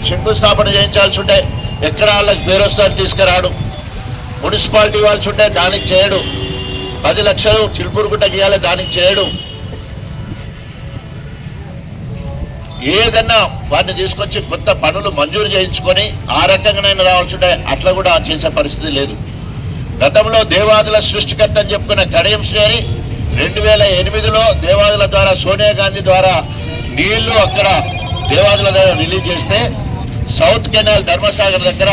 శంకుస్థాపన చేయించాల్సి ఉంటే ఎకరాలకు పేరొస్తారు తీసుకురాడు, మున్సిపాలిటీ ఇవ్వాల్సి ఉంటే దానికి చేయడు, 10 లక్షలు చిలుపూరుగుట్టకి ఇవ్వాలి దానికి చేయడు. ఏదన్నా వాటిని తీసుకొచ్చి కొత్త పనులు మంజూరు చేయించుకొని ఆ రకంగానైనా రావాల్సి ఉంటే అట్లా కూడా చేసే పరిస్థితి లేదు. గతంలో దేవాదుల సృష్టికర్త అని చెప్పుకున్న కడియం శ్రేణి 2008లో దేవాదుల ద్వారా సోనియా గాంధీ ద్వారా నీళ్లు అక్కడ దేవాదుల ద్వారా రిలీజ్ చేస్తే సౌత్ కెనాల్ ధర్మసాగర్ దగ్గర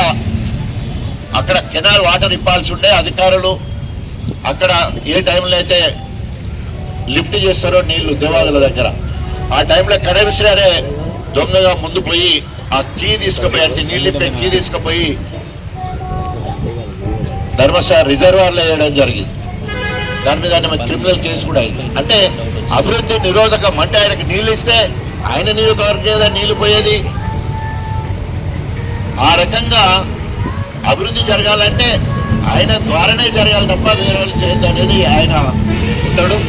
అక్కడ కెనాల్ వాటర్ ఇప్పాల్సి ఉంటే అధికారులు అక్కడ ఏ టైంలో అయితే లిఫ్ట్ చేస్తారో నీళ్లు దేవాదుల దగ్గర ఆ టైంలో కడియం శ్రేణి దొంగగా ముందు పోయి ఆ కీ తీసుకుపోయి అంటే నీళ్ళు ఇప్పే కీ తీసుకుపోయి ధర్మసాగర్ రిజర్వాయర్లో వేయడం జరిగింది. దాని మీద క్రిమినల్ కేసు కూడా అయింది. అంటే అభివృద్ధి నిరోధకం అంటే ఆయనకి నీళ్ళు ఇస్తే ఆయన నియోజకవర్గం నీళ్లు పోయేది. ఆ రకంగా అభివృద్ధి జరగాలంటే ఆయన ద్వారానే జరగాలి తప్ప వేరే వాళ్ళు చేయొద్దు అనేది ఆయన ఉంటాడు.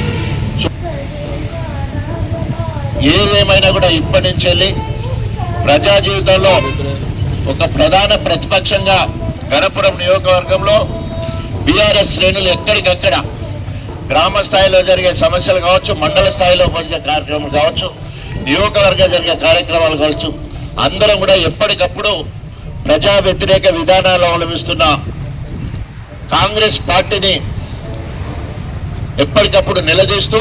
ఏదేమైనా కూడా ఇప్పటి నుంచి వెళ్ళి ప్రజా జీవితంలో ఒక ప్రధాన ప్రతిపక్షంగా గణపురం నియోజకవర్గంలో బీఆర్ఎస్ శ్రేణులు ఎక్కడికక్కడ గ్రామ స్థాయిలో జరిగే సమస్యలు కావచ్చు, మండల స్థాయిలో జరిగే కార్యక్రమాలు కావచ్చు, నియోజకవర్గ జరిగే కార్యక్రమాలు కావచ్చు, అందరం కూడా ఎప్పటికప్పుడు ప్రజా వ్యతిరేక విధానాలు అవలంబిస్తున్న కాంగ్రెస్ పార్టీని ఎప్పటికప్పుడు నిలదీస్తూ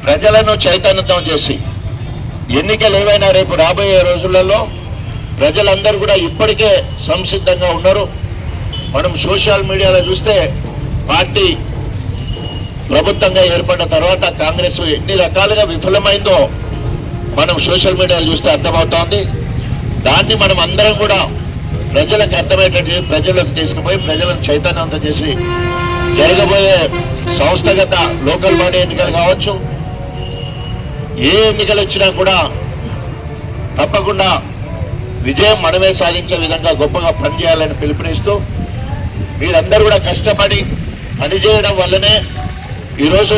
ప్రజలను చైతన్యతం చేసి ఎన్నికలు ఏవైనా రేపు రాబోయే రోజులలో ప్రజలందరూ కూడా ఇప్పటికే సంసిద్ధంగా ఉన్నారు. మనం సోషల్ మీడియాలో చూస్తే పార్టీ ప్రభుత్వంగా ఏర్పడిన తర్వాత కాంగ్రెస్ ఎన్ని రకాలుగా విఫలమైందో మనం సోషల్ మీడియాలో చూస్తే అర్థమవుతోంది. దాన్ని మనం అందరం కూడా ప్రజలకు అర్థమయ్యేటట్టు ప్రజలకు తీసుకుపోయి ప్రజలను చైతన్యవంతం చేసి జరగబోయే సంస్థగత లోకల్ బాడీ ఎన్నికలు కావచ్చు, ఏ ఎన్నికలు వచ్చినా కూడా తప్పకుండా విజయం మనమే సాధించే విధంగా గొప్పగా పనిచేయాలని పిలుపునిస్తూ మీరందరూ కూడా కష్టపడి పనిచేయడం వల్లనే ఈరోజు